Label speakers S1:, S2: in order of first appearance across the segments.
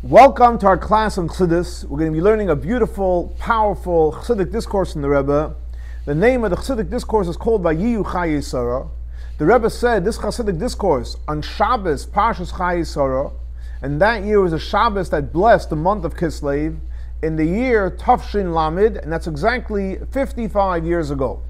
S1: Welcome to our class on Chassidus. We're going to be learning a beautiful, powerful Chassidic discourse from the Rebbe. The name of the Chassidic discourse is called ויהיו חיי שרה. The Rebbe said this Chassidic discourse on Shabbos, Parshas חיי שרה, and that year was a Shabbos that blessed the month of Kislev in the year Tafshin Lamed, and that's exactly 55 years ago.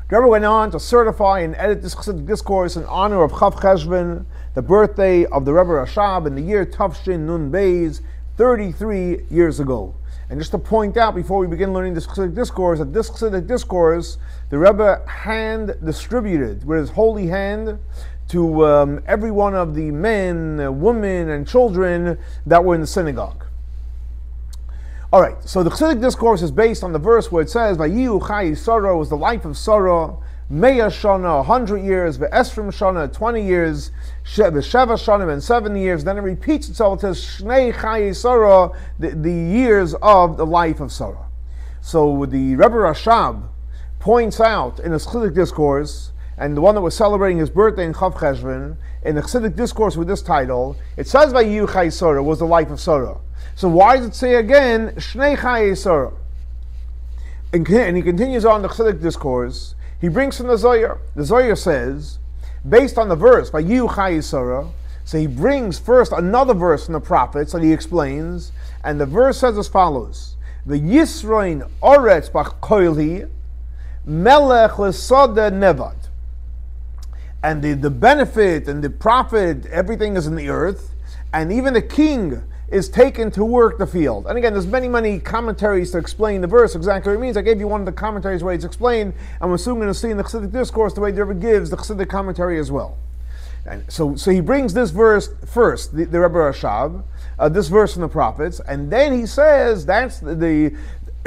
S1: The Rebbe went on to certify and edit this Chassidic discourse in honor of Chav Cheshvan, the birthday of the Rebbe Rashab in the year Tafshin Nun Beis, 33 years ago. And just to point out before we begin learning this Chassidic discourse, that this Chassidic discourse, the Rebbe hand distributed with his holy hand to every one of the men, women, and children that were in the synagogue. Alright, so the Chassidic discourse is based on the verse where it says, ויהיו חיי שרה was the life of Sarah, Meya Shana, 100 years, Ve'esrim Shana, 20 years, Ve'sheva Shana, and 7 years. Then it repeats itself, it says, Shnei Chayei Sarah, the years of the life of Sarah. So the Rebbe Rashab points out in his Chassidic discourse, and the one that was celebrating his birthday in Chav Cheshvan, in the Chassidic discourse with this title, it says ויהיו חיי שרה was the life of Sarah. So why does it say again, Shnei Chayei Sarah? And he continues on the Chassidic discourse. He brings from the Zohar. The Zohar says, based on the verse, ויהיו חיי שרה, so he brings first another verse from the prophets that he explains, and the verse says as follows, V'yisroin oretz b'koilhi, melech l'sada nevad. And the benefit and the profit, everything is in the earth, and even the king is taken to work the field. And again, there's many commentaries to explain the verse, exactly what it means. I gave you one of the commentaries where it's explained, and we're soon going to see in the Chassidic discourse the way the Rebbe gives the Chassidic commentary as well. And so he brings this verse first, the Rebbe Rashab, this verse from the prophets, and then he says that's the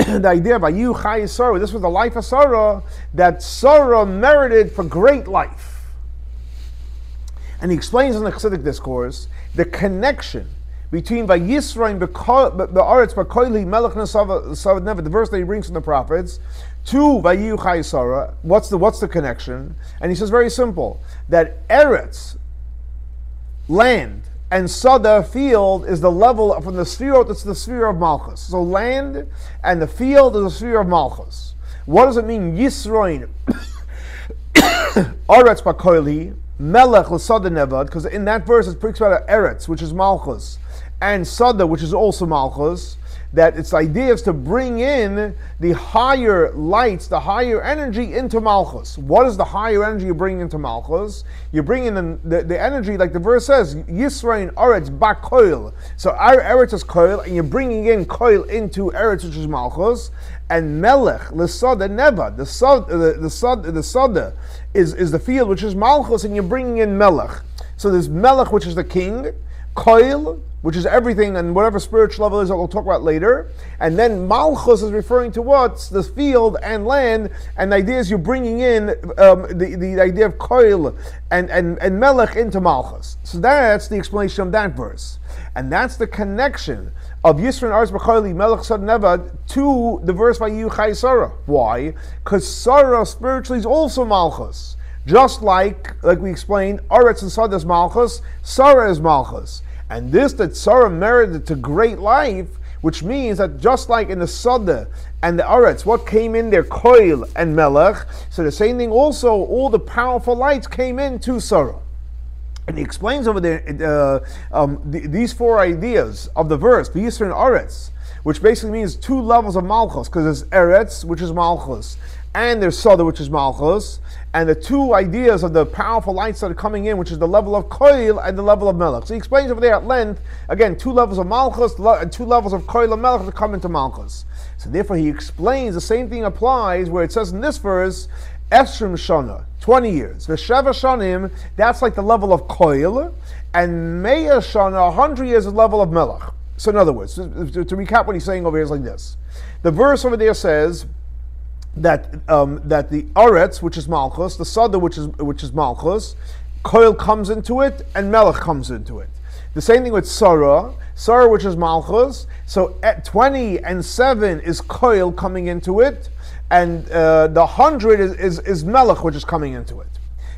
S1: idea of ויהיו חיי שרה. This was the life of Sarah, that Sarah merited for great life. And he explains in the Chassidic discourse the connection between Vayisrain ba'aretz ba'koili melech nesavad nevad, the verse that he brings from the prophets, to ויהיו חיי שרה. What's the connection? And he says very simple, that Eretz, land, and Sada, field, is the level from the sphere, it's the sphere of Malchus. So land and the field is the sphere of Malchus. What does it mean, Yisroin Aretz ba'koili melech l'sada nevad? Because in that verse it speaks about Eretz, which is Malchus, and Sada, which is also Malchus, that its idea is to bring in the higher lights, the higher energy into Malchus. What is the higher energy you bring into Malchus? You bring in the energy, like the verse says, Yisrain Aretz Ba'koil. So our Eretz is Koil, and you're bringing in Koil into Eretz, which is Malchus, and Melech, L'Sada Nevad. The Sada is the field, which is Malchus, and you're bringing in Melech. So there's Melech, which is the king, Koil, which is everything and whatever spiritual level is that we'll talk about later. And then Malchus is referring to what's the field and land, and the idea is you're bringing in the idea of Koil and Melech into Malchus. So that's the explanation of that verse. And that's the connection of Yisrael Aretz B'Koili Melech Sad Nevad to the verse ויהיו חיי שרה. Why? Because Sarah spiritually is also Malchus. Just like we explained, Aretz and Sada is Malchus, Sarah is Malchus. And this that Sarah merited to great life, which means that just like in the Sada and the Aretz, what came in there, Koil and Melech, so the same thing also, all the powerful lights came into Sarah. And he explains over there these four ideas of the verse, the Yisrael and Aretz, which basically means two levels of Malchus, because there's Eretz, which is Malchus, and there's Sada, which is Malchus, and the two ideas of the powerful lights that are coming in, which is the level of Koil and the level of Melech. So he explains over there at length, again, two levels of Malchus and two levels of Koil and Melech that come into Malchus. So therefore he explains the same thing applies where it says in this verse, Esrim Shana, 20 years. Ve'sheva Shanim, that's like the level of Koil, and Meya Shana, 100 years is the level of Melech. So in other words, to recap what he's saying over here is like this. The verse over there says that the Aretz, which is Malchus, the Sada, which is Malchus, Koil comes into it, and Melech comes into it. The same thing with Sarah, which is Malchus. So at 20 and 7 is Koil coming into it, and the 100 is Melech, which is coming into it.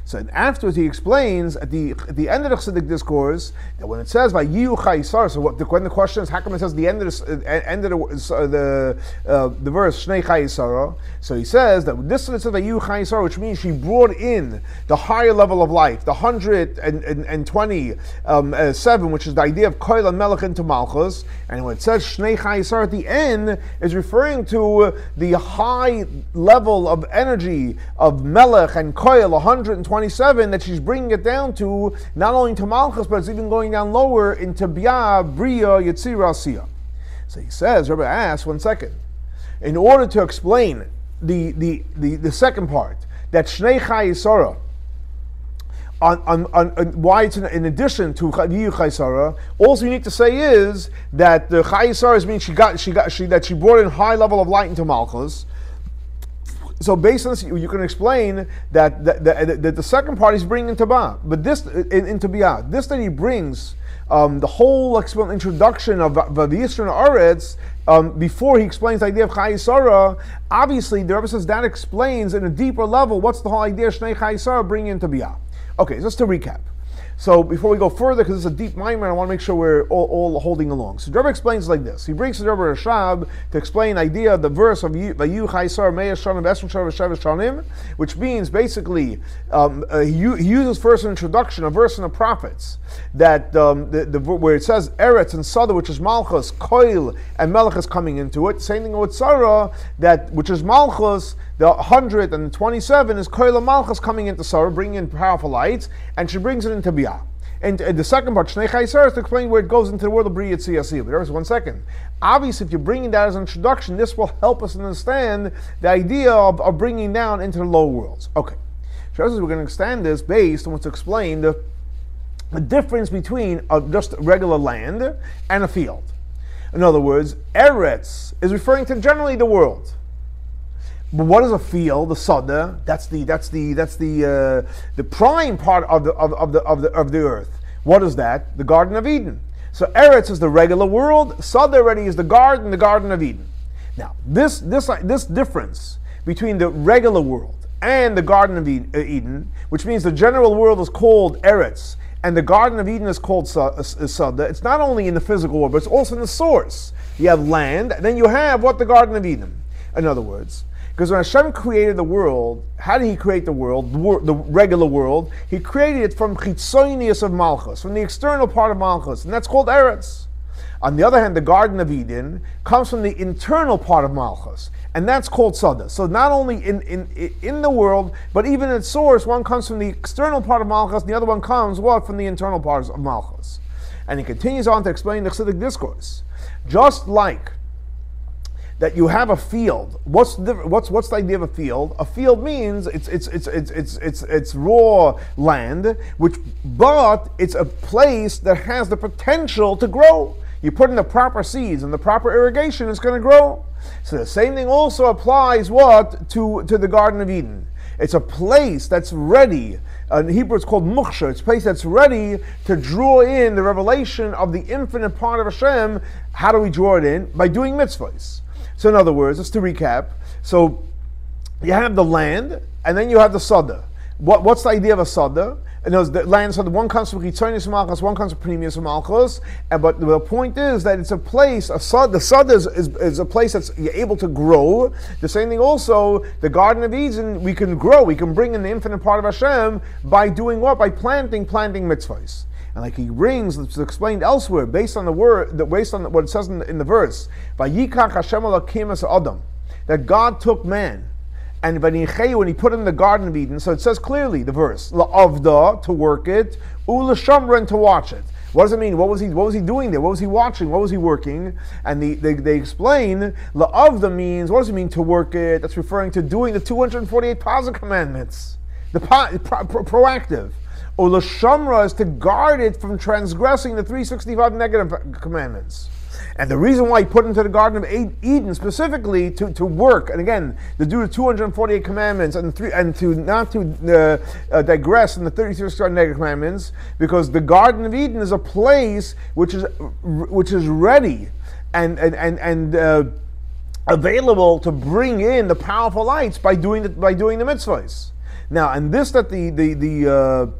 S1: So afterwards he explains at the end of the Chassidic discourse that when it says "ויהיו חיי שרה," so when the question is how come it says the end of the verse "שני חיי שרה," so he says that this it says "ויהיו חיי שרה," which means she brought in the higher level of life, the 127, which is the idea of koil and melech into malchus, and when it says "shnei chai sar" at the end is referring to the high level of energy of melech and koil 127 that she's bringing it down to, not only to malchus, but it's even going down lower into bia, bria, yetzira, asiyah. So he says, Rabbi asks, 1 second, in order to explain the second part, that shnei chai sara, on why it's in addition to Yiyu Chai Sara, all you need to say is that the Chai Sara means that she brought in high level of light into Malchus. So based on this, you can explain that the second part is bringing into Ba, but this into Bia. This that he brings the whole introduction of Vayisran Aretz before he explains the idea of Chai Sara. Obviously, the Rebbe says that explains in a deeper level what's the whole idea of Shnei Chai Sara bringing into Bia. Okay, just to recap. So before we go further, because it's a deep maamar, I want to make sure we're all holding along. So the Rebbe explains like this. He brings the Rebbe Rashab to explain the idea of the verse of ויהיו חיי שרה מאה שנים ועשרים שנה ושבע שנים, which means basically he uses first an introduction, a verse in the prophets, that where it says Eretz and Sada, which is Malchus, Koil and Melech is coming into it. Same thing with Sarah, that which is Malchus, the 127 is Koil and Malchus coming into Sarah, bringing in powerful lights, and she brings it into Bia. And the second part, Shnei Chai Sara, is to explain where it goes into the world of Bria Yetzirah Asiyah. But there's 1 second. Obviously, if you're bringing that as an introduction, this will help us understand the idea of bringing down into the lower worlds. Okay. So we're going to extend this based on what's explained, the difference between just regular land and a field. In other words, Eretz is referring to generally the world. But what is a field? The Sada. That's the prime part of the earth. What is that? The Garden of Eden. So Eretz is the regular world. Sada already is the Garden of Eden. Now this difference between the regular world and the Garden of Eden, which means the general world is called Eretz and the Garden of Eden is called Sada. It's not only in the physical world, but it's also in the source. You have land, and then you have what? The Garden of Eden. In other words, because when Hashem created the world, how did He create the world, the regular world? He created it from chitzonius of Malchus, from the external part of Malchus, and that's called Eretz. On the other hand, the Garden of Eden comes from the internal part of Malchus, and that's called Sada. So not only in the world, but even in its source, one comes from the external part of Malchus, and the other one comes, what? From the internal parts of Malchus. And he continues on to explain the Chassidic discourse. Just like that you have a field. What's the idea of a field? A field means it's raw land, but it's a place that has the potential to grow. You put in the proper seeds and the proper irrigation, it's going to grow. So the same thing also applies to the Garden of Eden. It's a place that's ready. In Hebrew it's called mukhsha. It's a place that's ready to draw in the revelation of the infinite part of Hashem. How do we draw it in? By doing mitzvahs. So in other words, just to recap, so you have the land, and then you have the Sada. What's the idea of a Sada? And the land Sada, one comes from Chitzonius Malchus, one comes from Pneumius Malchus, but the point is that it's a place, the Sada is a place that's you're able to grow. The same thing also, the Garden of Eden, we can grow, we can bring in the infinite part of Hashem by doing what? By planting mitzvahs. And like he brings, it's explained elsewhere, based on what it says in the verse, Vayikach Hashem Elokim es Adam, that God took man, and when He put him in the Garden of Eden, so it says clearly, the verse, La'avda, to work it, U'Lashamran, to watch it. What does it mean? What was he doing there? What was he watching? What was he working? And they explain, La'avda means, what does it mean to work it? That's referring to doing the 248 positive commandments, the proactive. Ola Shamra is to guard it from transgressing the 365 negative commandments. And the reason why he put into the Garden of Eden specifically to work, and again, to do the 248 commandments and to not digress in the 365 negative commandments, because the Garden of Eden is a place which is ready and available to bring in the powerful lights by doing the mitzvahs. Now, and this that the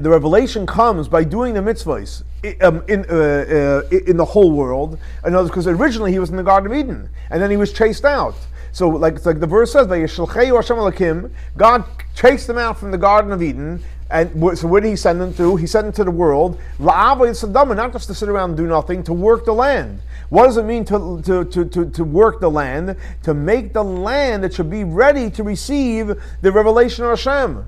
S1: revelation comes by doing the mitzvahs in the whole world. In other words, because originally he was in the Garden of Eden, and then he was chased out. So, like the verse says, God chased them out from the Garden of Eden, and so where did he send them to? He sent them to the world, not just to sit around and do nothing, to work the land. What does it mean to work the land? To make the land that should be ready to receive the revelation of Hashem.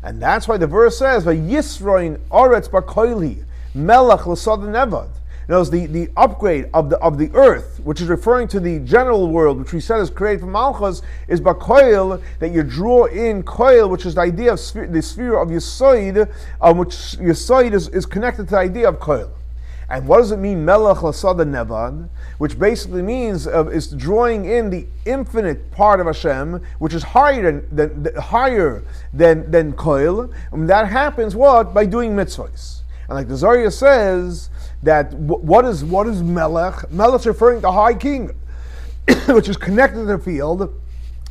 S1: And that's why the verse says, "Vayisroin oretz b'koili melech l'sad nevad." In other words, the upgrade of the earth, which is referring to the general world, which we said is created from Malchus, is b'koil, that you draw in koil, which is the idea of the sphere of Yisoid, which Yisoid is connected to the idea of koil. And what does it mean, melech l'sad nevad? Which basically means is drawing in the infinite part of Hashem, which is higher than koil. And that happens what? By doing mitzvahs. And like the Zohar says, that what is melech? Melech is referring to high king, which is connected to the field.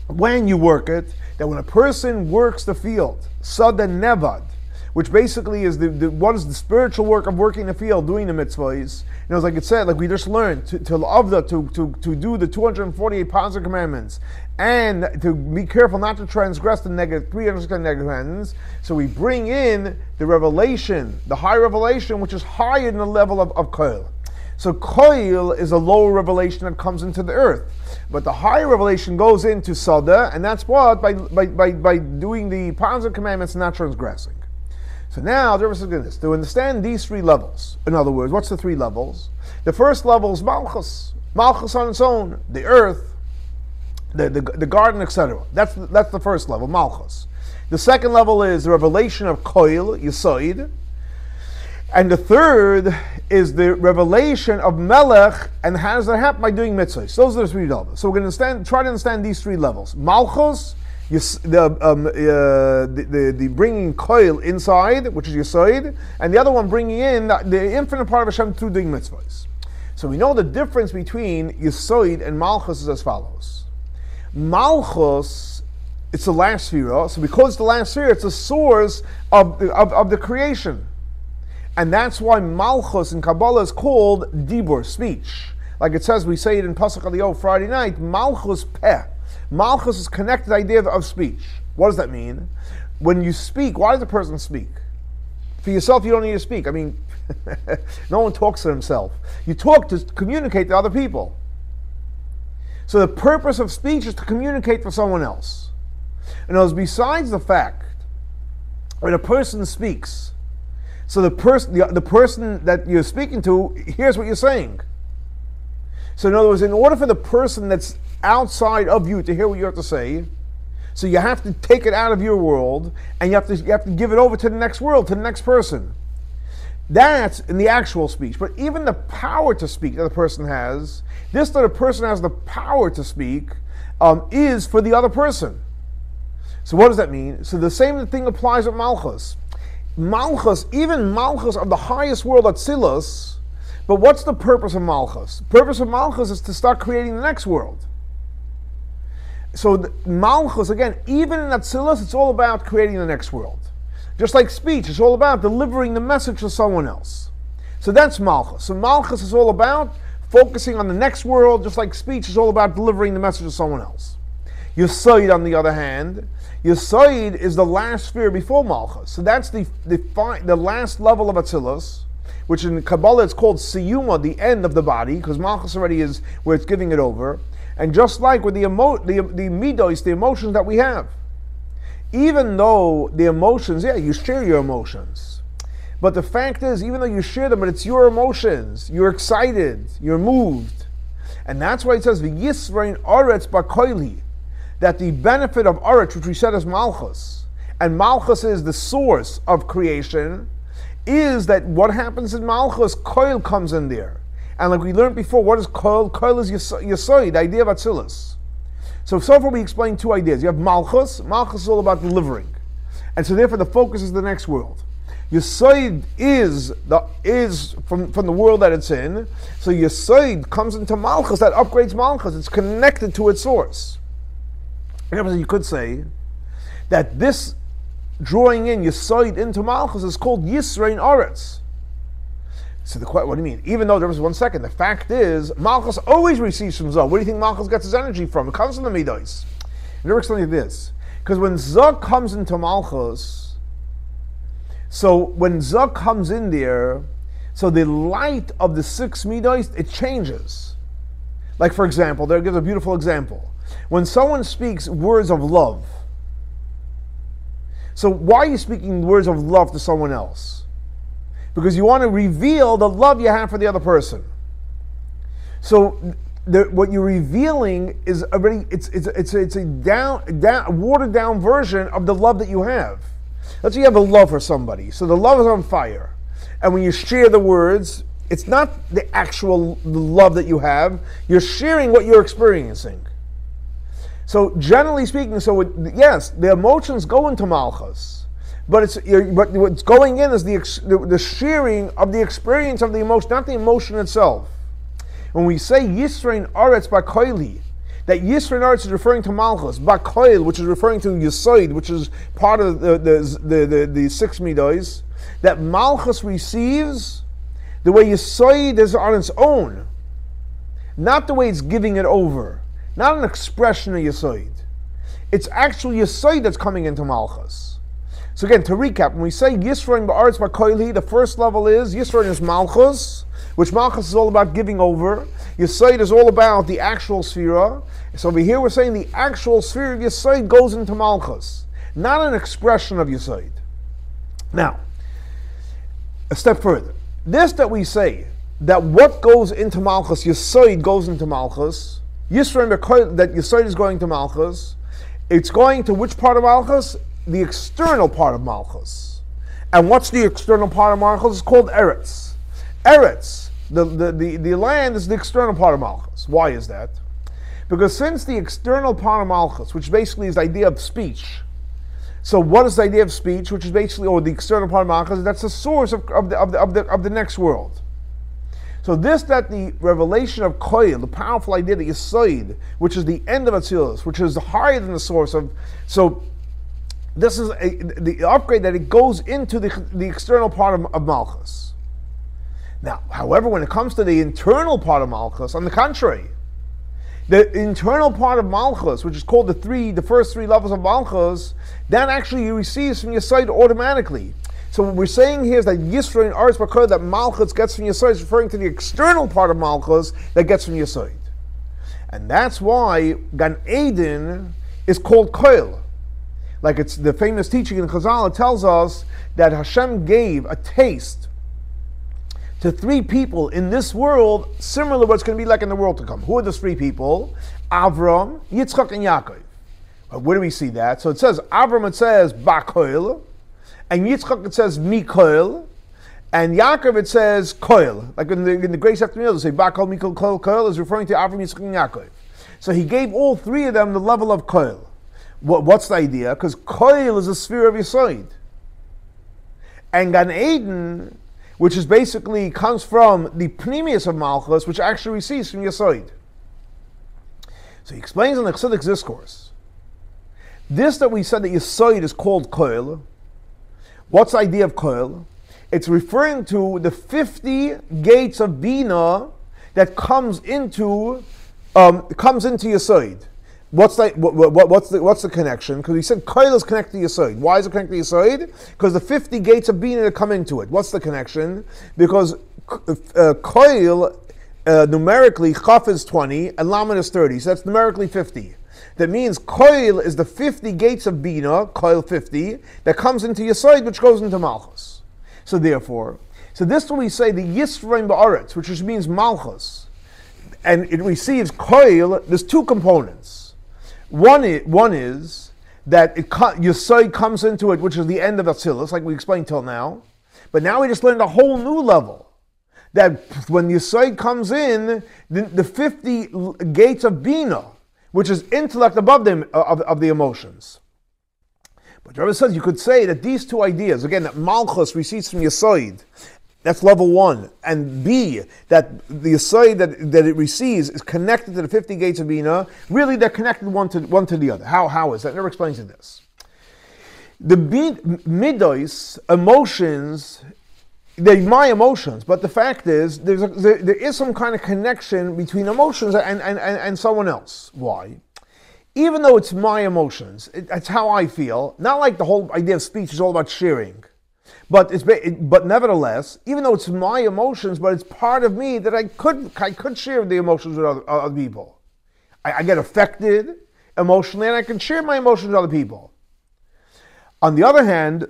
S1: When you work it, that when a person works the field, sada nevad, which basically is what is the spiritual work of working the field, doing the mitzvahs. You know, like it said, like we just learned, to do the 248 positive commandments, and to be careful not to transgress the 300 negative commandments. So we bring in the revelation, the high revelation, which is higher than the level of koil. So koil is a lower revelation that comes into the earth, but the higher revelation goes into sada, and that's what by doing the positive commandments and not transgressing. So now, to understand these three levels, in other words, what's the three levels? The first level is Malchus. Malchus on its own, the earth, the garden, etc. That's the first level, Malchus. The second level is the revelation of Koil, Yisoid. And the third is the revelation of Melech, and how does that happen? By doing mitzvahs. Those are the three levels. So we're going to try to understand these three levels. Malchus, the bringing koil inside, which is Yisoid, and the other one bringing in the infinite part of Hashem through doing mitzvahs. So we know the difference between Yisoid and Malchus is as follows. Malchus, it's the last sphere, so because it's the last sphere, it's the source of the creation. And that's why Malchus in Kabbalah is called Dibur, speech. Like it says, we say it in Pasuk Aliyah Friday night, Malchus Peh. Malchus is connected to the idea of speech. What does that mean? When you speak, why does a person speak? For yourself, you don't need to speak. I mean, no one talks to himself. You talk to communicate to other people. So the purpose of speech is to communicate for someone else. And as besides the fact, when a person speaks, so the person that you're speaking to hears what you're saying. So in other words, in order for the person that's outside of you to hear what you have to say, so you have to take it out of your world, and you have to give it over to the next world, to the next person. That's in the actual speech. But even the power to speak that the person has, this that a person has the power to speak, is for the other person. So what does that mean? So the same thing applies with Malchus. Malchus, even Malchus of the highest world, Atzilus, but what's the purpose of Malchus? The purpose of Malchus is to start creating the next world. So Malchus, again, even in Atzilus, it's all about creating the next world. Just like speech, it's all about delivering the message to someone else. So that's Malchus. So Malchus is all about focusing on the next world, just like speech is all about delivering the message to someone else. Yisoid, on the other hand, Yisoid is the last sphere before Malchus. So that's the last level of Atzilus, which in Kabbalah it's called Siyuma, the end of the body, because Malchus already is where it's giving it over. And just like with the midos, the emotions that we have, even though the emotions, you share your emotions. But the fact is, even though you share them, but it's your emotions, you're excited, you're moved. And that's why it says, V'yisrein oretz b'koili, that the benefit of oretz, which we said is Malchus, and Malchus is the source of creation, is that what happens in Malchus, koil comes in there. And like we learned before, what is koil? Koil is Yisoid, the idea of Atzilus. So far we explained two ideas. You have Malchus. Malchus is all about delivering. And so therefore the focus is the next world. Yisoid is from the world that it's in. So Yisoid comes into Malchus, that upgrades Malchus. It's connected to its source. You could say that this drawing in Yisoid into Malchus is called Yisrein Aretz. So what do you mean? Even though there was 1 second, the fact is Malchus always receives from Zog. Where do you think Malchus gets his energy from? It comes from the Midos. I'll never explain this. Because when Zog comes into Malchus, so when Zog comes in there, so the light of the 6 Midos, it changes. Like for example, there gives a beautiful example. When someone speaks words of love, so why are you speaking words of love to someone else? Because you want to reveal the love you have for the other person. So what you're revealing is already it's a watered down version of the love that you have. Let's say you have a love for somebody, so the love is on fire, and when you share the words, it's not the actual love that you have. You're sharing what you're experiencing. So generally speaking, yes, the emotions go into Malchus, but what's going in is the sharing of the experience of the emotion, not the emotion itself. When we say Yisrein Aretz Ba'koili, that Yisrein Aretz is referring to Malchus, Ba'koil, which is referring to Yisoid, which is part of the 6 Midos, that Malchus receives the way Yisoid is on its own, not the way it's giving it over. Not an expression of Yisoid. It's actually Yisoid that's coming into Malchus. So again, to recap, when we say Yisrein Ba'aretz Ba'koili, the first level is, Yisrein is Malchus, which Malchus is all about giving over. Yisoid is all about the actual Sphira. So over here we're saying the actual Sphira of Yisoid goes into Malchus, not an expression of Yisoid. Now, a step further. This that we say, that what goes into Malchus, Yisoid goes into Malchus, Yisrein that Yisoid is going to Malchus, it's going to which part of Malchus? The external part of Malchus. And what's the external part of Malchus? It's called Eretz. Eretz, the land, is the external part of Malchus. Why is that? Because since the external part of Malchus, which basically is the idea of speech, so what is the idea of speech, which is basically, or the external part of Malchus, that's the source of the next world. So that the revelation of Koil, the powerful idea that Yisoid, which is the end of Atzilus, which is higher than the source of, so this is the upgrade that it goes into the external part of Malchus. Now, however, when it comes to the internal part of Malchus, on the contrary, the internal part of Malchus, which is called the first 3 levels of Malchus, that actually receives from Yisoid automatically. So what we're saying here is that Yisrein Aretz Ba'koil, that Malchus gets from Yisoid, is referring to the external part of Malchus that gets from Yisoid. And that's why Gan Eden is called Koil. Like it's the famous teaching in Chazal, it tells us that Hashem gave a taste to 3 people in this world, similar to what's going to be like in the world to come. Who are those 3 people? Avram, Yitzchok, and Yaakov. Where do we see that? So it says, Avram, it says, Ba'koil, and Yitzchok, it says, Mikoil, and Yaakov, it says, Koil. Like in the Grace After Meal, they say, Ba'koil, Mikoil, Koil. Koil is referring to Avram, Yitzchok, and Yaakov. So he gave all 3 of them the level of Koil. What's the idea? Because Koil is a sphere of Yisoid. And Gan Eden, which is basically comes from the Pnimius of Malchus, which actually receives from Yisoid. So he explains in the Chilek discourse, this that we said that Yisoid is called Koil. What's the idea of Koil? It's referring to the 50 gates of Bina that comes into Yisoid. What's the connection? Because we said Koil is connected to Yisoid. Why is it connected to Yisoid? Because the 50 gates of Bina that come into it. What's the connection? Because Koil, numerically, Chaf is 20 and Lamed is 30. So that's numerically 50. That means Koil is the 50 gates of Bina, Koil 50, that comes into Yisoid, which goes into Malchus. So therefore, this is what we say, the Yisrein Ba'aretz, which means Malchus, and it receives Koil. There's 2 components. One is that Yisoid comes into it, which is the end of Atzilus, like we explained till now. But now we just learned a whole new level. That when Yisoid comes in, the 50 gates of Bina, which is intellect above them of the emotions. But Rabbi says you could say that these 2 ideas, again, that Malchus receives from Yisoid, that's level 1, and B, that the Yisoid that it receives is connected to the 50 gates of Bina, really they're connected one to the other. How is that? Never explains in this. The midos, emotions, they're my emotions, but the fact is there is some kind of connection between emotions and someone else. Why? Even though it's my emotions, that's how I feel. Not like the whole idea of speech is all about sharing, but nevertheless, even though it's my emotions, but it's part of me that I could share the emotions with other people. I get affected emotionally, and I can share my emotions with other people. On the other hand,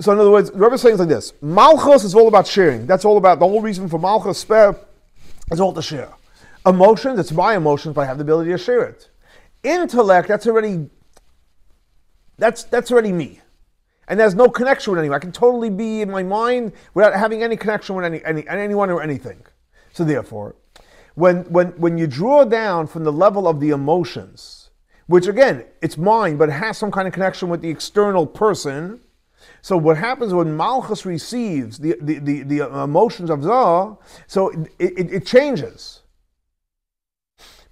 S1: so in other words, the Rebbe is saying like this: Malchus is all about sharing. That's all about the whole reason for Malchus spare is all to share. Emotions, it's my emotions, but I have the ability to share it. Intellect, that's already me, and there's no connection with anyone. I can totally be in my mind without having any connection with anyone or anything. So therefore, when you draw down from the level of the emotions, which again it's mine, but it has some kind of connection with the external person. So what happens when Malchus receives the emotions of Zah, so it changes.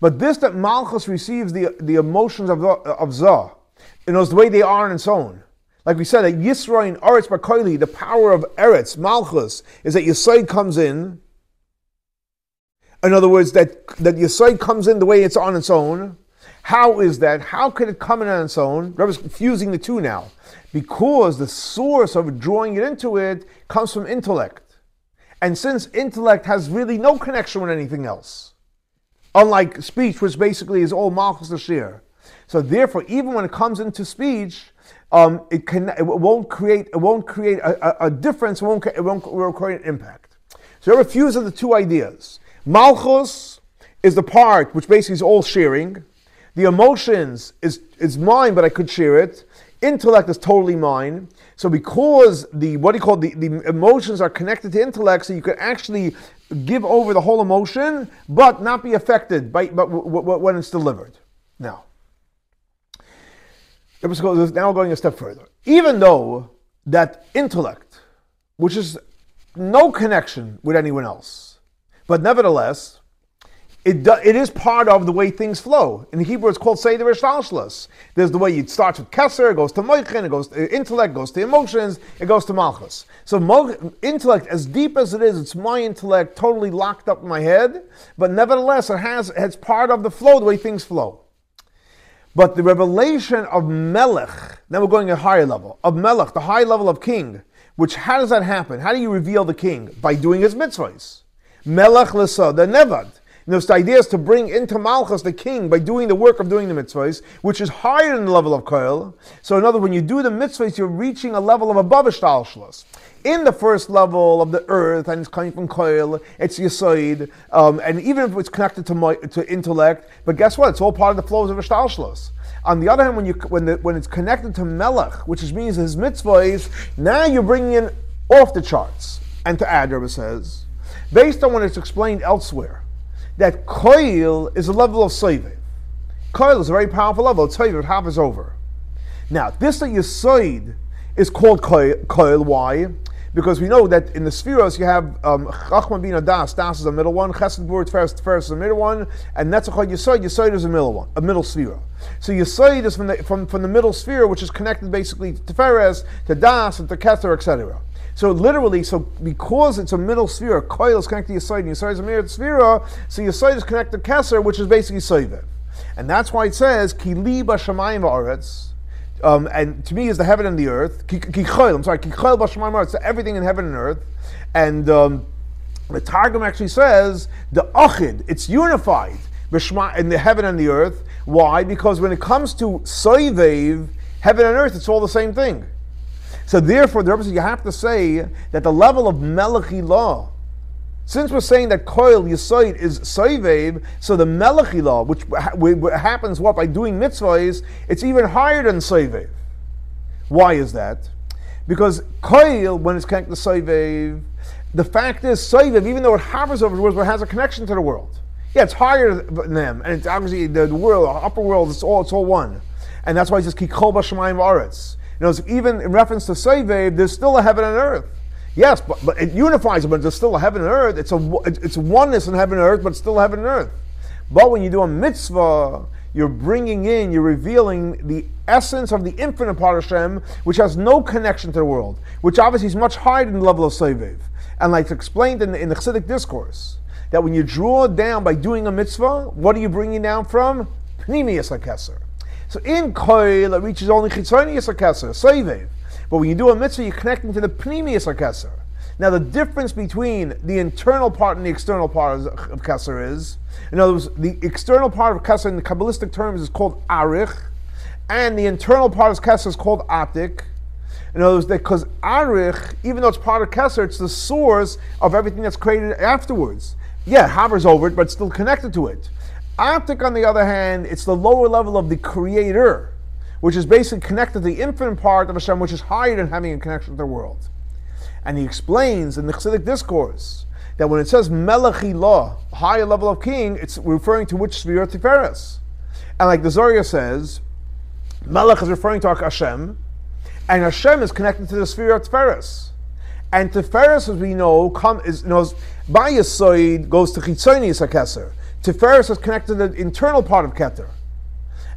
S1: But this that Malchus receives the emotions of Zah, the way they are on its own. Like we said, that Yisrael Eretz Bakoili, the power of Eretz, Malchus, is that Yesod comes in. In other words, that Yesod comes in the way it's on its own. How is that? How could it come in on its own? Rebbe's confusing the two now. Because the source of drawing it into it comes from intellect. And since intellect has really no connection with anything else, unlike speech, which basically is all Malchus Ashir. So therefore, even when it comes into speech, it won't create a difference, it won't create an impact. So there are a few of the two ideas. Malchus is the part which basically is all sharing. The emotions is mine, but I could share it. Intellect is totally mine. So because the emotions are connected to intellect, so you can actually give over the whole emotion, but not be affected when it's delivered. Now going a step further. Even though that intellect, which is no connection with anyone else, but nevertheless, it is part of the way things flow. In Hebrew, it's called Seder Ishtalshlos. There's the way it starts with Keser, it goes to Moichin, it goes to intellect, goes to emotions, it goes to Malchus. So intellect, as deep as it is, it's my intellect totally locked up in my head, but nevertheless, it's part of the flow, the way things flow. But the revelation of Melech, now we're going a higher level, of Melech, the high level of king, which, how does that happen? How do you reveal the king? By doing his mitzvahs. Melech l'sa, the Nevad. The idea is to bring into Malchus the king by doing the work of doing the mitzvahs, which is higher than the level of Koil. So in other words, when you do the mitzvahs, you're reaching a level of above Ishtalshlos. In the first level of the earth, and it's coming from Koil, it's Yesod, and even if it's connected to intellect, but guess what? It's all part of the flows of Ishtalshlos. On the other hand, when it's connected to Melech, which means his mitzvahs, now you're bringing in off the charts. And to add, Rabbi says, based on what it's explained elsewhere, that Koil is a level of Soivev. Koil is a very powerful level. Soivev, half is over. Now, this that Yesod is called Koil. Why? Because we know that in the spheros you have Chachma Bina Das. Das is a middle one. Chesed Bur Tiferes is a middle one, and Netzachot Yesod. Yesod is a middle one, a middle sphere. So Yesod is from the middle sphere, which is connected basically to Tiferes, to Das, and to Keter, etc. So literally, because it's a middle sphere, Koil is connected to Yesod, and Yesod is a mirrored sphere, so Yesod is connected to Keser, which is basically Soivev. And that's why it says, Ki li b'shamayim v'aretz, and to me is the heaven and the earth. Ki choil b'shamayim v'aretz, so everything in heaven and earth. And the Targum actually says, the Achid, it's unified in the heaven and the earth. Why? Because when it comes to Soivev, heaven and earth, it's all the same thing. So therefore, the Rebbe says you have to say that the level of Melechi law, since we're saying that Koil Yesod is Soivev, so the Melechi law, which happens by doing mitzvahs, it's even higher than Soivev. Why is that? Because Koil, when it's connected to Soivev, the fact is Soivev, even though it hovers over the world, it has a connection to the world. Yeah, it's higher than them, and it's obviously the world, the upper world, it's all one. And that's why it says Ki kol b'shamayim v'aretz. Even in reference to Soivev, there's still a heaven and earth. Yes, but it unifies it, but there's still a heaven and earth. It's oneness in heaven and earth, but it's still heaven and earth. But when you do a mitzvah, you're bringing in, you're revealing the essence of the infinite part of Hashem, which has no connection to the world, which obviously is much higher than the level of Sovev. And like explained in the Chassidic discourse, that when you draw down by doing a mitzvah, what are you bringing down from? Pnimiyas HaKeser. So in Koil, it reaches only Chitzonius HaKeser, Sovev. But when you do a mitzvah, you're connecting to the Pnimiyas HaKeser. Now the difference between the internal part and the external part of Keser is, in other words, the external part of Keser in the Kabbalistic terms is called Arich, and the internal part of Keser is called Atik. In other words, because Arich, even though it's part of Keser, it's the source of everything that's created afterwards. Yeah, it hovers over it, but it's still connected to it. Atik, on the other hand, it's the lower level of the Creator, which is basically connected to the infinite part of Hashem, which is higher than having a connection to the world. And he explains in the Chassidic discourse that when it says Melech Ilah, higher level of king, it's referring to which sphere of Tiferes. And like the Zohar says, Melech is referring to Hashem, and Hashem is connected to the sphere of Tiferes. And Tiferes, as we know, by Yisoid goes to Chitzonius HaKeser. Tiferes is connected to the internal part of Keter.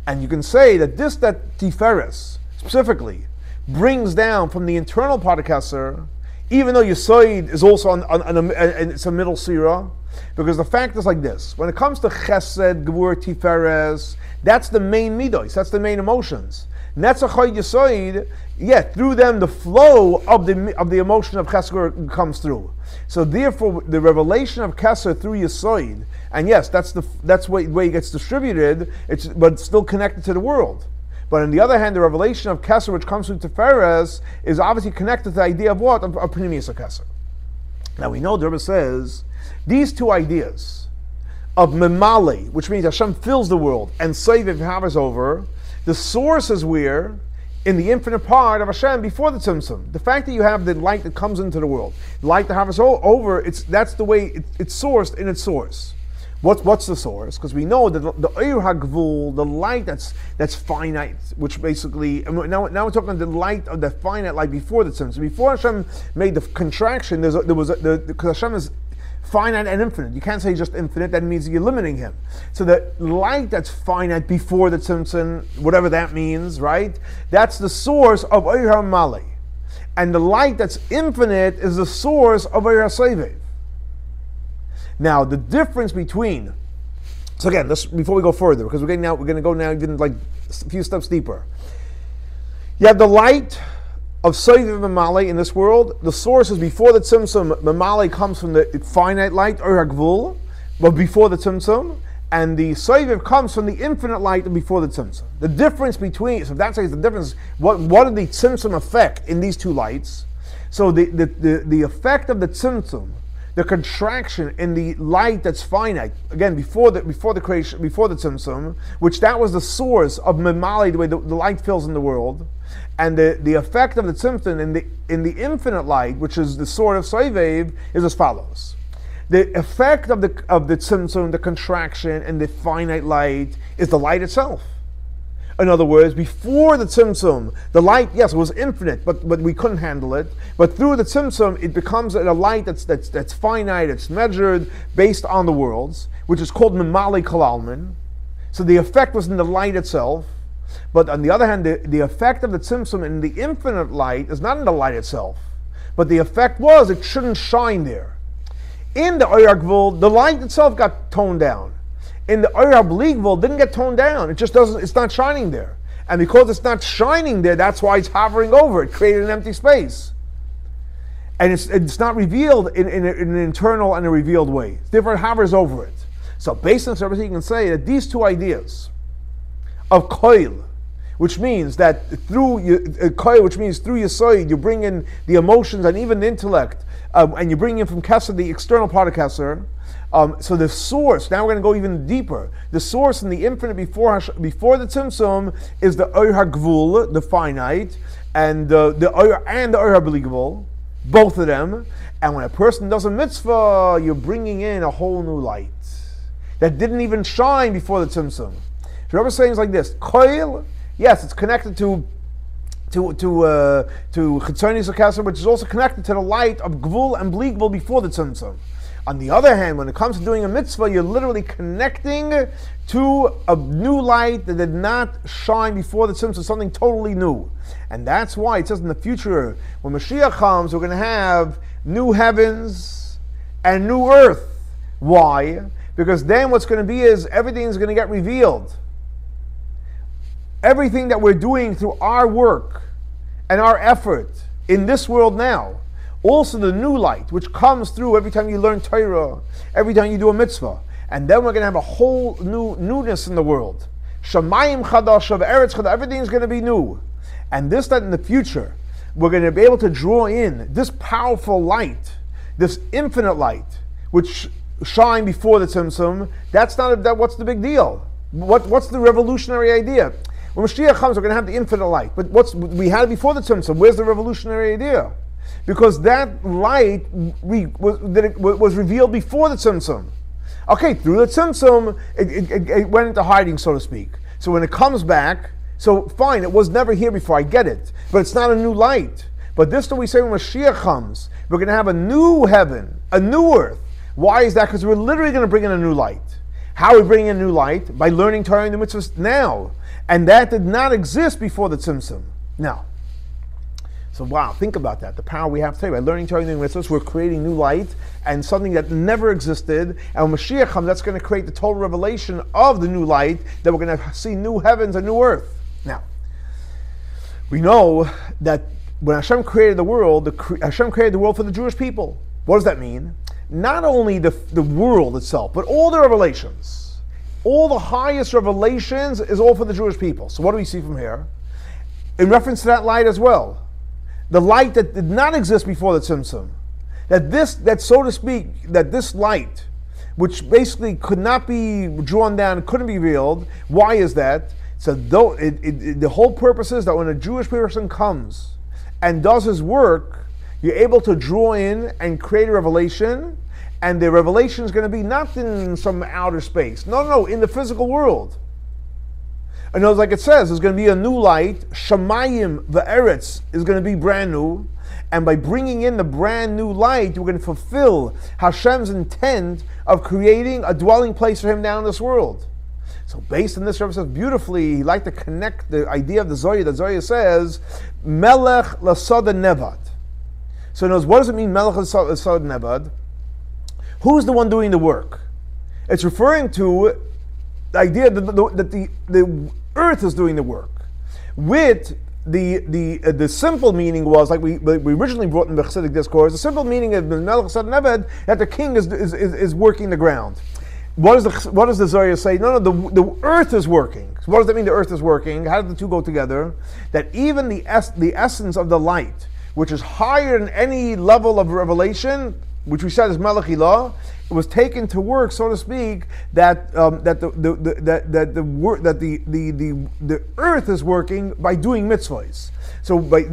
S1: And you can say that that Tiferes specifically brings down from the internal part of Keser, even though Yisoid is also it's a middle sira, because the fact is like this: when it comes to Chesed, Gevur, Tiferes, that's the main midos, that's the main emotions. Netzach Yisoid, through them the flow of the emotion of Chesed comes through. So therefore, the revelation of Keser through Yisoid, and yes, that's the way it gets distributed. But it's still connected to the world. But on the other hand, the revelation of Keser, which comes through Tiferes, is obviously connected to the idea of what? Of Pnimiyas HaKeser. Now we know the Rebbe says these two ideas of Memale, which means Hashem fills the world, and Sovev hovers over, the source is where? In the infinite part of Hashem before the Tzimtzum. The fact that you have the light that comes into the world, the light that hovers over, that's the way it's sourced in its source. What's the source? Because we know that the Oyer HaGvul, the light that's finite, which basically, now we're talking about the light of the finite light before the Tzimtzum. Before Hashem made the contraction, because Hashem is finite and infinite. You can't say just infinite, that means you're limiting him. So the light that's finite before the Tzimtzum, whatever that means, right? That's the source of Oyer HaMale. And the light that's infinite is the source of Oyer HaSovev. Now, the difference between, so again, before we go further, because we're going to go now even like a few steps deeper. You have the light of Sovev Memale in this world. The source is before the Tzimtzum. Memale comes from the finite light, Oyer HaGvul, but before the Tzimtzum, and the Sovev comes from the infinite light before the Tzimtzum. The difference between, so if that's the difference, what did the Tzimtzum affect in these two lights? So the effect of the Tzimtzum, the contraction in the light that's finite, again before the creation, before the Tzimtzum, which that was the source of Memale, the way the light fills in the world, and the effect of the Tzimtzum in the infinite light, which is the sword of Sovev, is as follows. The effect of the Tzimtzum, the contraction in the finite light, is the light itself. In other words, before the Tzimtzum, the light, yes, it was infinite, but we couldn't handle it. But through the Tzimtzum, it becomes a light that's finite, it's measured based on the worlds, which is called Memale Kalalman. So the effect was in the light itself. But on the other hand, the effect of the Tzimtzum in the infinite light is not in the light itself. But the effect was, it shouldn't shine there. In the Oyer HaGvul, the light itself got toned down. In the Oyer HaBligvul, didn't get toned down. It's not shining there. And because it's not shining there, that's why it's hovering over it, created an empty space. And it's not revealed in an internal and a revealed way. Therefore, it hovers over it. So based on this, everything you can say that these two ideas of koil, which means that through koil, which means through Yisoid, you bring in the emotions and even the intellect, and you bring in from Keser, the external part of Keser. So the source, now we're going to go even deeper. The source in the infinite before the Tzimtzum is the Oyer HaGvul, the finite, and the Oyer HaBligvul, both of them. And when a person does a mitzvah, you're bringing in a whole new light that didn't even shine before the Tzimtzum. So Rabbi is saying like this: Koil, yes, it's connected to Chitzonius HaKeser, which is also connected to the light of Gvul and Bligvul before the Tzimtzum. On the other hand, when it comes to doing a mitzvah, you're literally connecting to a new light that did not shine before the tzimtzum, something totally new. And that's why it says in the future, when Mashiach comes, we're going to have new heavens and new earth. Why? Because then what's going to be is everything's going to get revealed. Everything that we're doing through our work and our effort in this world now, also the new light, which comes through every time you learn Torah, every time you do a mitzvah. And then we're going to have a whole new newness in the world. Shamayim chadash, eretz chadash, everything's going to be new. And this, that in the future, we're going to be able to draw in this powerful light, this infinite light, which shine before the tzimtzum. That's not, what's the big deal? What's the revolutionary idea? When Mashiach comes, we're going to have the infinite light. But we had it before the tzimtzum. Where's the revolutionary idea? Because that light was revealed before the tzimtzum. Okay, through the tzimtzum, it went into hiding, so to speak. So when it comes back, so fine, it was never here before, I get it. But it's not a new light. But this is what we say when Mashiach comes. We're going to have a new heaven, a new earth. Why is that? Because we're literally going to bring in a new light. How are we bringing in a new light? By learning Torah and the mitzvahs now. And that did not exist before the tzimtzum. Now, so wow, think about that. The power we have today. By learning Torah and the mitzvahs, we're creating new light and something that never existed. And when Mashiach comes, that's going to create the total revelation of the new light, that we're going to see new heavens and new earth. Now, we know that when Hashem created the world, Hashem created the world for the Jewish people. What does that mean? Not only the world itself, but all the revelations. All the highest revelations is all for the Jewish people. So what do we see from here? In reference to that light as well. The light that did not exist before the tzimtzum. That so to speak, that this light, which basically could not be drawn down, couldn't be revealed. Why is that? So the whole purpose is that when a Jewish person comes and does his work, you're able to draw in and create a revelation, and the revelation is going to be not in some outer space. No, in the physical world. And it's like it says, there's going to be a new light. Shamayim v'eretz is going to be brand new. And by bringing in the brand new light, we're going to fulfill Hashem's intent of creating a dwelling place for Him down in this world. So based on this, Rabbi says beautifully, he liked to connect the idea of the Zohar. The Zohar says, Melech l'sod nevad. So in other words, what does it mean, Melech l'sod nevad? Who's the one doing the work? It's referring to the idea that the earth is doing the work. With the simple meaning was, like we originally brought in the Chassidic discourse, the simple meaning of Melech l'sod nevad, that the king is working the ground. What does the Zohar say? No, the earth is working. So what does that mean, the earth is working? How do the two go together? That even the essence of the light, which is higher than any level of revelation, which we said is Melech Ilah, it was taken to work, so to speak, that the earth is working by doing mitzvahs. So the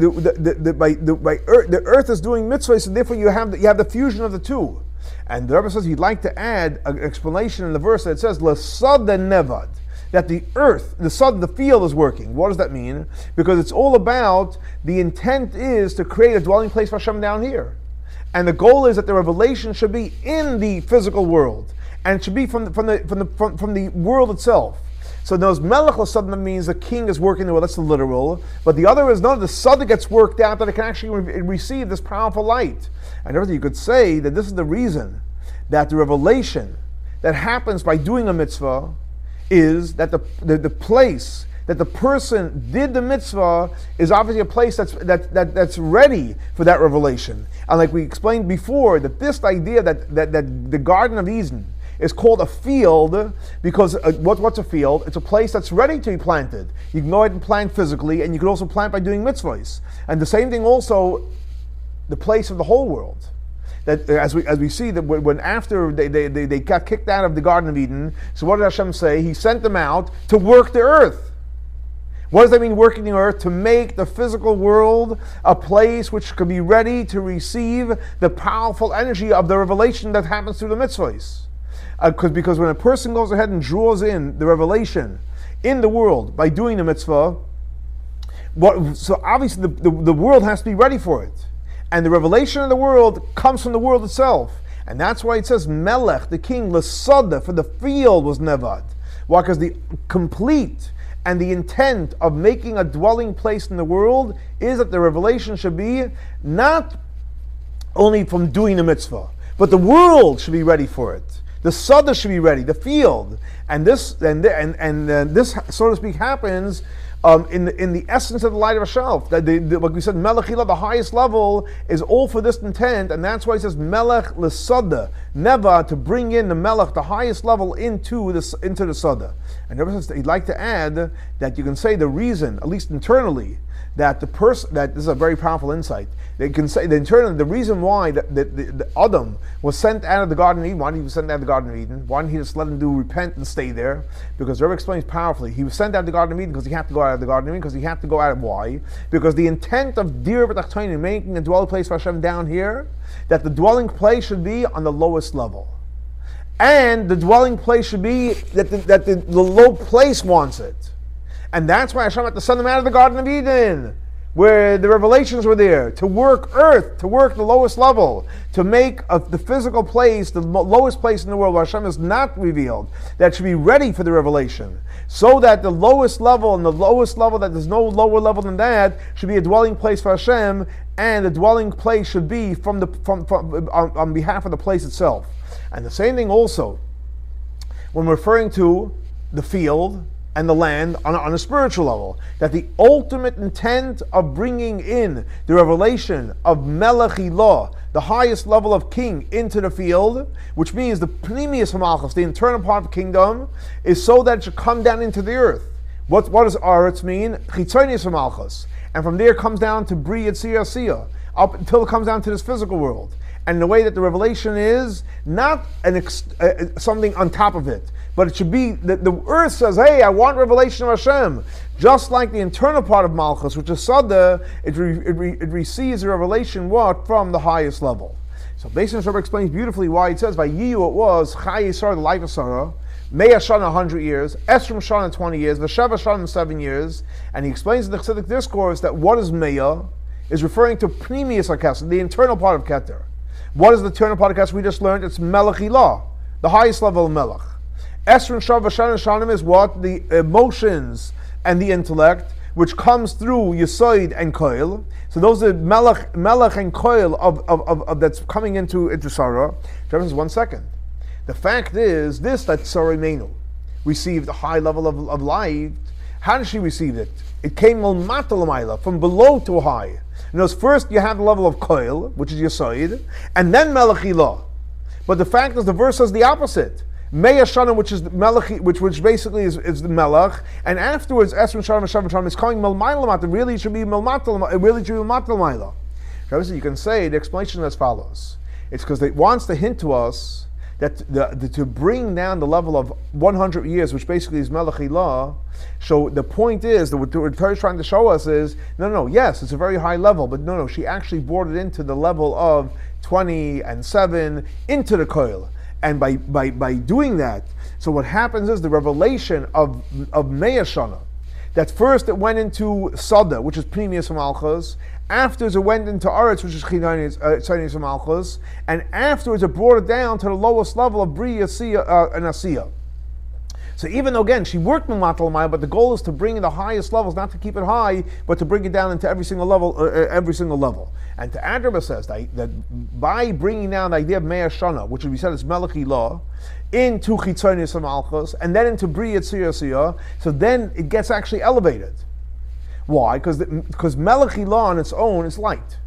S1: earth is doing mitzvahs, and therefore you have the fusion of the two. And the Rabbi says he'd like to add an explanation in the verse that says l'sad nevad, that the earth, the field is working. What does that mean? Because it's all about, the intent is to create a dwelling place for Hashem down here. And the goal is that the revelation should be in the physical world, and it should be from the world itself. So those Melech l'sad means the king is working the world. That's the literal. But the other is the sod gets worked out, that it can actually receive this powerful light. And everything you could say that this is the reason that the revelation that happens by doing a mitzvah is that the place that the person did the mitzvah is obviously a place that's ready for that revelation. And like we explained before, that this idea that the Garden of Eden is called a field because what's a field? It's a place that's ready to be planted. You can go ahead and plant physically, and you can also plant by doing mitzvahs. And the same thing also, the place of the whole world. That as we see that when after they got kicked out of the Garden of Eden, so what did Hashem say? He sent them out to work the earth. What does that mean, working the earth? To make the physical world a place which could be ready to receive the powerful energy of the revelation that happens through the mitzvahs. Because when a person goes ahead and draws in the revelation in the world by doing the mitzvah, so obviously the world has to be ready for it. And the revelation of the world comes from the world itself. And that's why it says Melech, the king, L'sada, for the field was Nevad. Why? Because the complete and the intent of making a dwelling place in the world is that the revelation should be not only from doing the mitzvah, but the world should be ready for it. The sada should be ready, the field, and this, this, so to speak, happens in the essence of the light of Hashem. Like we said, Melech Ilah, the highest level, is all for this intent, and that's why he says Melech l'sada, Neva, to bring in the Melech, the highest level, into the sada. And ever since he'd like to add that you can say the reason, at least internally, that the person, that this is a very powerful insight. They can say the reason why the Adam was sent out of the Garden of Eden. Why did he was sent out of the Garden of Eden? Why didn't he just let him repent and stay there? Because the Rabbi explains powerfully. He was sent out of the Garden of Eden because he had to go out of the Garden of Eden, because he had to go out of why? Because the intent of Dir B'Tachtonim, making a dwelling place for Hashem down here, that the dwelling place should be on the lowest level. And the dwelling place should be that the low place wants it. And that's why Hashem had to send them out of the Garden of Eden, where the revelations were there, to work earth, to work the lowest level, to make the physical place, the lowest place in the world where Hashem is not revealed, that should be ready for the revelation. So that the lowest level, and the lowest level, that there's no lower level than that, should be a dwelling place for Hashem, and the dwelling place should be on behalf of the place itself. And the same thing also, when referring to the field and the land on a spiritual level, that the ultimate intent of bringing in the revelation of Melech Ilah, the highest level of king, into the field, which means the Pnimius HaMalchus, the internal part of the kingdom, is so that it should come down into the earth. What does Aretz mean? Chitzonius HaMalchus. And from there it comes down to Bri Yitzir Asiyah, up until it comes down to this physical world. And the way that the revelation is not something on top of it, but it should be that the earth says, hey, I want revelation of Hashem. Just like the internal part of Malchus, which is Sada, it receives the revelation from the highest level. So basically, the Rabbi explains beautifully why it says, Viheyu, it was Chai Sara, the life of Sarah, Mea Shana 100 years, Esrim Shana 20 years, Vesheva Shana 7 years, and he explains in the Chassidic discourse that what is Mea is referring to Pnimius HaKeter, the internal part of Keter. What is the internal part of Keter we just learned? It's Melech Ilah, the highest level of Melech. Esrin Shav Vashan Shanim is what? The emotions and the intellect, which comes through Yesoid and Koil. So those are Melech and Koil of that's coming into Sarah. Just 1 second. The fact is this, that Sarah Menu received a high level of light. How did she receive it? It came from below to high. You know, first you have the level of Koil, which is Yesoid, and then Melech Ilah. But the fact is the verse says the opposite. Mea Shana, which is the Melech, which basically is the Melech, and afterwards Esrim Shana Vashav Shana is calling Melmailamat. It really should be Melmatal. It really should be Melmatal. You can say the explanation as follows: it's because it wants to hint to us that to bring down the level of 100 years, which basically is Melech Ilah. So the point is that what the Torah is trying to show us is no. Yes, it's a very high level, but no. She actually brought it into the level of 20 and 7 into the Koil. And by doing that, so what happens is the revelation of Mea Shana, that first it went into Sada, which is Pnimius HaMalchus, afterwards it went into Aretz, which is Chitzonius HaMalchus, and afterwards it brought it down to the lowest level of Bri Asiyah and Asiyah. So even though, again, she worked Matal Maya, but the goal is to bring in the highest levels, not to keep it high, but to bring it down into every single level. And to Adreba says that by bringing down the idea of Mea Shana, which we said is Melech Ilah, into Chitzonius HaMalchus, and then into Bri Yitzir Asiyah, so then it gets actually elevated. Why? Because Melech Ilah on its own is light.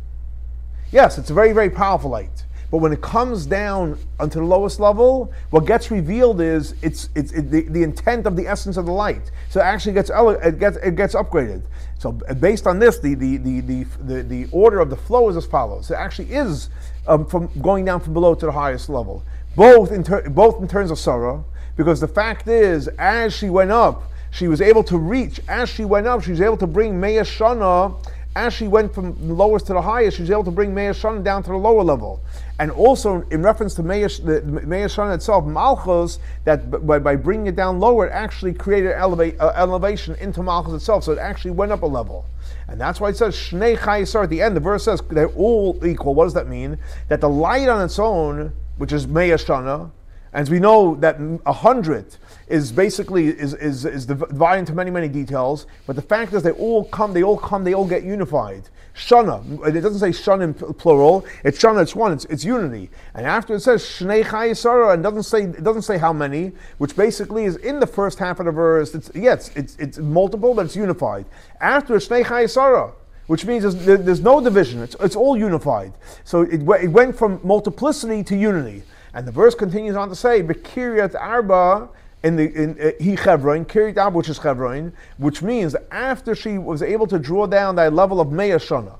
S1: Yes, it's a very, very powerful light. But when it comes down onto the lowest level, what gets revealed is the intent of the essence of the light. So it actually gets upgraded. So based on this, the order of the flow is as follows. It actually is from going down from below to the highest level, both in terms of Sarah, because the fact is, as she went up, she was able to reach. As she went up, she was able to bring Mea Shana. As she went from the lowest to the highest, she was able to bring Mea Shana down to the lower level. And also, in reference to Mea Shana itself, Malchus, that by bringing it down lower, it actually created elevation into Malchus itself, so it actually went up a level. And that's why it says, Shnei Chai Sara, at the end, the verse says they're all equal. What does that mean? That the light on its own which is Mea Shana, and we know that 100 is basically is divided into many, many details, but the fact is they all get unified. Shana, it doesn't say Shana in plural, it's Shana, it's one, it's unity. And after it says Shnei Chai Sara, and it doesn't say how many, which basically is in the first half of the verse, it's multiple, but it's unified. After it's Shnei Chai Sara, which means there's no division, it's all unified. So it went from multiplicity to unity. And the verse continues on to say, B'kiryat Arba, Kiryat Arba, which is Chevron, which means that after she was able to draw down that level of Mea Shana,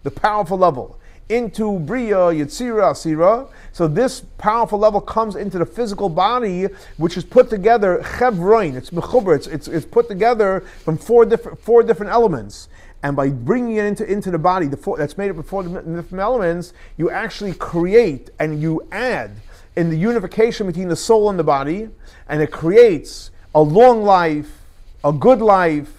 S1: the powerful level, into Bria, Yetzira, Asira, so this powerful level comes into the physical body, which is put together, Chevron, it's mechuber, it's put together from four different elements. And by bringing it into the body, that's made up of four different elements, you actually create and you add in the unification between the soul and the body, and it creates a long life, a good life,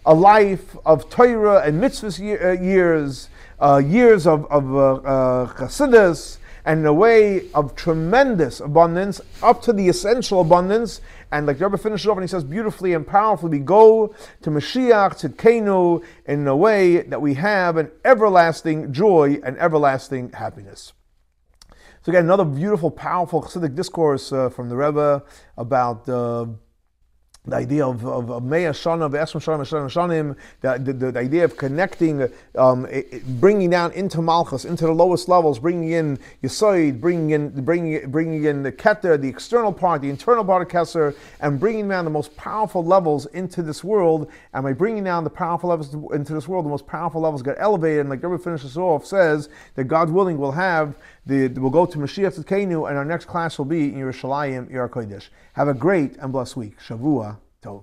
S1: a life of Torah and mitzvahs years, years of chassidus, and a way of tremendous abundance, up to the essential abundance. And like the Rabbi finishes off and he says beautifully and powerfully, we go to Mashiach Tzidkenu in a way that we have an everlasting joy and everlasting happiness. So again, another beautiful, powerful Chassidic discourse from the Rebbe about the idea of Mea Shana, V'esrim Shana, Shanim, the idea of connecting, bringing down into Malchus, into the lowest levels, bringing in Yisoid, bringing in the Keter, the external part, the internal part of Keser, and bringing down the most powerful levels into this world. And by bringing down the powerful levels into this world, the most powerful levels get elevated. And like Rabbi finishes off, says that God willing, we'll go to Mashiach Tzidkenu, and our next class will be in Yerushalayim, Yer HaKodesh. Have a great and blessed week. Shavua Tov.